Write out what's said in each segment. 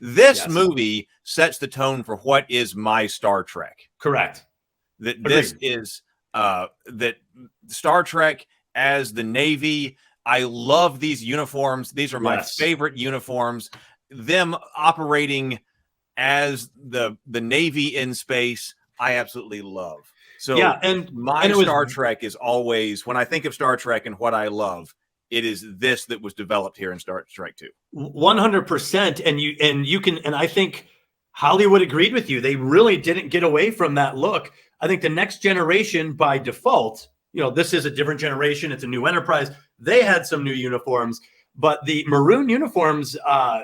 This movie sets the tone for what is my Star Trek. Correct. That this is that Star Trek as the Navy. I love these uniforms. These are my favorite uniforms. Them operating as the Navy in space, I absolutely love. So Star Trek is always, when I think of Star Trek and what I love, it is this that was developed here in Star Trek 2. 100%. And I think Hollywood agreed with you. They really didn't get away from that look. I think the next generation by default, this is a different generation. It's a new Enterprise. They had some new uniforms, but the maroon uniforms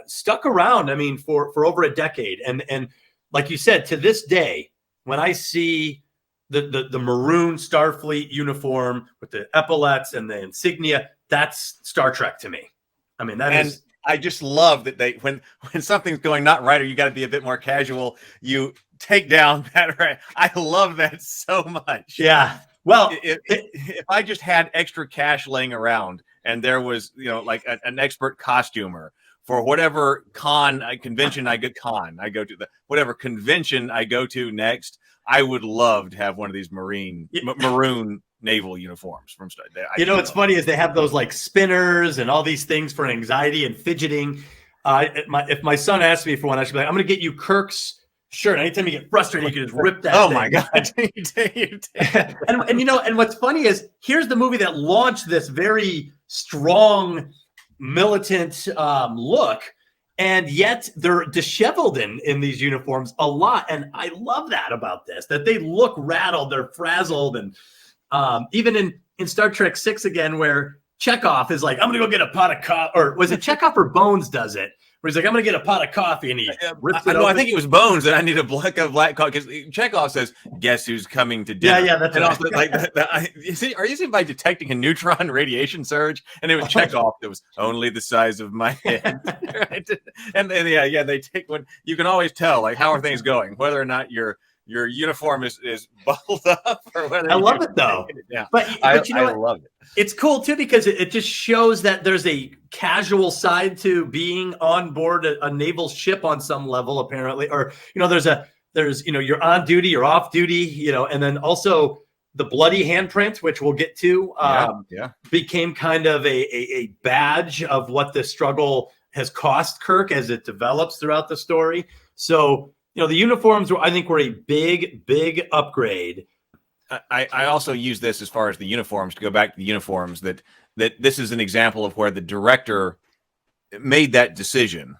stuck around. I mean, for over a decade. And like you said, to this day, when I see the maroon Starfleet uniform with the epaulets and the insignia, that's Star Trek to me. I mean, I just love that when something's going not right, or you got to be a bit more casual, you take down that. Right. I love that so much. Yeah. Well, if I just had extra cash laying around and there was, like an expert costumer for whatever convention I go to, whatever convention I go to next, I would love to have one of these maroon naval uniforms from Star. What's funny is they have those like spinners and all these things for anxiety and fidgeting. If my son asked me for one, I should be like, I'm going to get you Kirk's shirt. Anytime you get frustrated, you can just rip that. Oh thing. My God. and what's funny is here's the movie that launched this very strong militant look. And yet they're disheveled in these uniforms a lot. And I love that about this, that they look rattled, they're frazzled. And even in Star Trek 6 again, where Chekhov is like, I'm going to go get a pot of coffee. Or was it Chekhov or Bones does it? Where he's like, I'm going to get a pot of coffee. And he rips it open. I think it was Bones that I need a black coffee. Because Chekhov says, guess who's coming to dinner? Yeah, that's also, like, are you saying by detecting a neutron radiation surge? And it was Chekhov that was only the size of my head. Right? And they take one. You can always tell, like, how are things going? Whether or not your uniform is buckled up, or whether I love it though. Yeah, but I love it. It's cool too because it just shows that there's a casual side to being on board a naval ship on some level, apparently. Or there's you're on duty, you're off duty, and then also the bloody handprint, which we'll get to, became kind of a badge of what the struggle has cost Kirk as it develops throughout the story. So. The uniforms were a big upgrade. I also use this as far as the uniforms, to go back to the uniforms, that this is an example of where the director made that decision.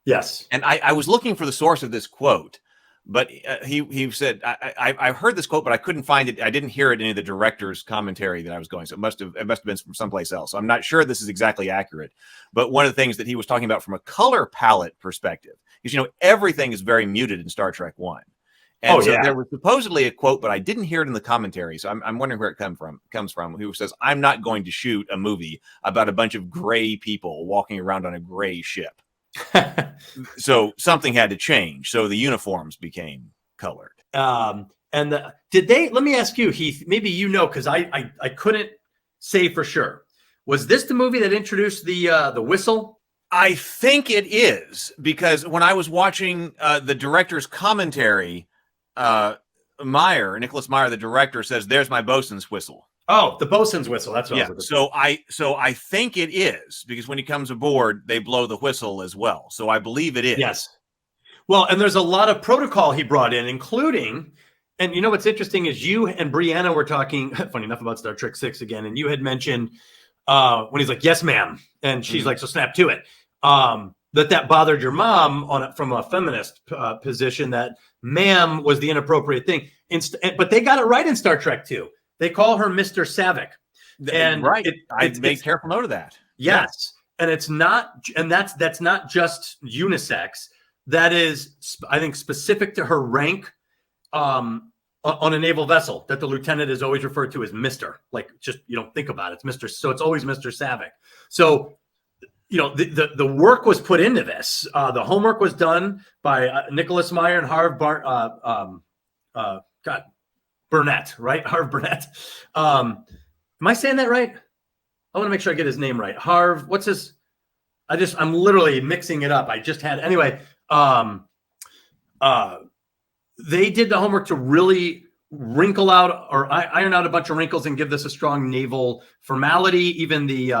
Yes. And I was looking for the source of this quote, but he said, I heard this quote, but I couldn't find it. I didn't hear it in any of the director's commentary that I was going. So it must have been from someplace else. So I'm not sure this is exactly accurate. But one of the things that he was talking about from a color palette perspective, because everything is very muted in Star Trek 1. And there was supposedly a quote, but I didn't hear it in the commentary. So I'm wondering where it comes from. Who says, I'm not going to shoot a movie about a bunch of gray people walking around on a gray ship. So something had to change. So the uniforms became colored. Did they, let me ask you, Heath, maybe because I couldn't say for sure. Was this the movie that introduced the whistle? I think it is, because when I was watching the director's commentary, Nicholas Meyer, the director, says, "There's my bosun's whistle." Oh, the bosun's whistle. That's what I was looking for. So I think it is, because when he comes aboard, they blow the whistle as well. So I believe it is. Yes. Well, and there's a lot of protocol he brought in, including, and what's interesting is you and Brianna were talking, funny enough, about Star Trek 6 again, and you had mentioned when he's like, "Yes, ma'am," and she's like, "So snap to it." That bothered your mom from a feminist position, that ma'am was the inappropriate thing. But they got it right in Star Trek 2. They call her Mr. Savick. And right. I made careful note of that. Yes. And it's not, and that's not just unisex. That is, I think, specific to her rank on a naval vessel, that the lieutenant is always referred to as Mr. Like, just, think about it. It's Mr. So it's always Mr. Savick. So, the work was put into this. The homework was done by Nicholas Meyer and Harv Burnett, right? Harv Burnett. Am I saying that right? I want to make sure I get his name right. Harv, what's his? I'm literally mixing it up. I just had anyway. They did the homework to really wrinkle out or iron out a bunch of wrinkles and give this a strong naval formality. Even the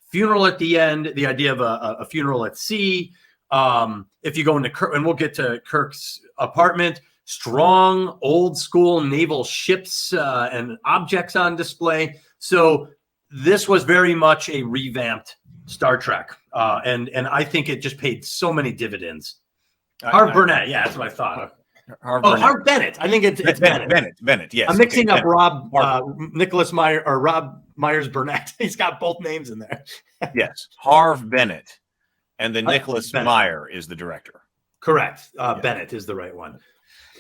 funeral at the end, the idea of a funeral at sea. If you go into Kirk, and we'll get to Kirk's apartment, strong old school naval ships and objects on display. So this was very much a revamped Star Trek, and I think it just paid so many dividends. Harv Burnett, yeah, that's what I thought. Harv Bennett. I think it's Bennett. Bennett, yes. I'm mixing up Nicholas Meyer or Rob Myers Burnett. He's got both names in there. Yes, Harv Bennett, and then Nicholas Meyer is the director. Correct. Bennett is the right one.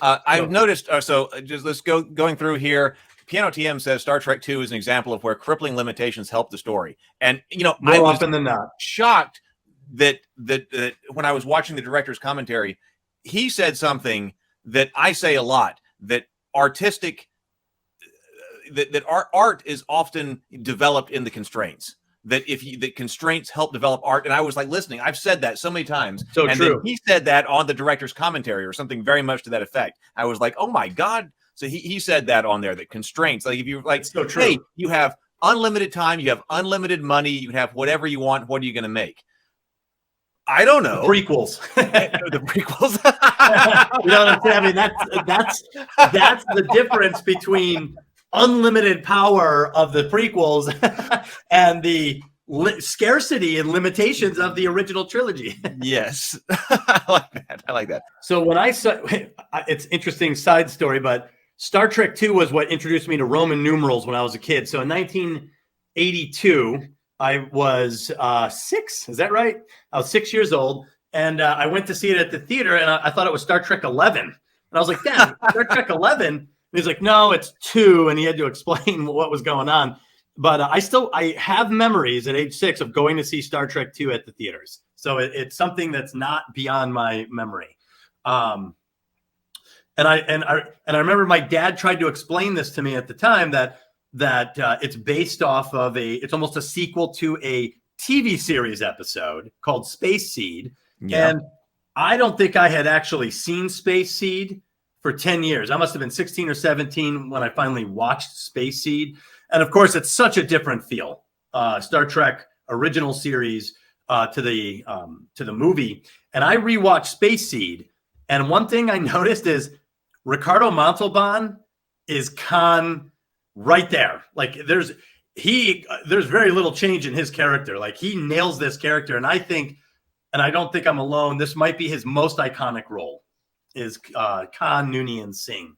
I've noticed. So just let's going through here. Piano TM says Star Trek II is an example of where crippling limitations help the story, and more often than not, shocked that when I was watching the director's commentary, he said something that I say a lot, that artistic, that art is often developed in the constraints. That the constraints help develop art. And I was like listening. I've said that so many times. So and true. He said that on the director's commentary or something very much to that effect. I was like, oh my God. So he said that on there, that constraints, like if you like, so true. Hey, you have unlimited time, you have unlimited money, you can have whatever you want. What are you going to make? I don't know. The prequels. The prequels. You know what I'm saying? I mean, that's the difference between unlimited power of the prequels and the scarcity and limitations of the original trilogy. Yes. I like that. So when I saw, it's interesting side story, but Star Trek II was what introduced me to Roman numerals when I was a kid. So in 1982, I was 6. Is that right? I was 6 years old, and I went to see it at the theater, and I thought it was Star Trek 11. And I was like, Dad, Star Trek 11? And he's like, no, it's 2, and he had to explain what was going on. But I have memories at age 6 of going to see Star Trek 2 at the theaters. So it's something that's not beyond my memory. And I remember my dad tried to explain this to me at the time that it's based off of it's almost a sequel to a TV series episode called Space Seed. Yeah. And I don't think I had actually seen Space Seed for 10 years. I must have been 16 or 17 when I finally watched Space Seed. And of course, it's such a different feel. Star Trek original series to the movie. And I rewatched Space Seed. And one thing I noticed is Ricardo Montalban is Khan right there. Like there's very little change in his character. Like he nails this character. And I think, and I don't think I'm alone, this might be his most iconic role is Khan Noonien Singh.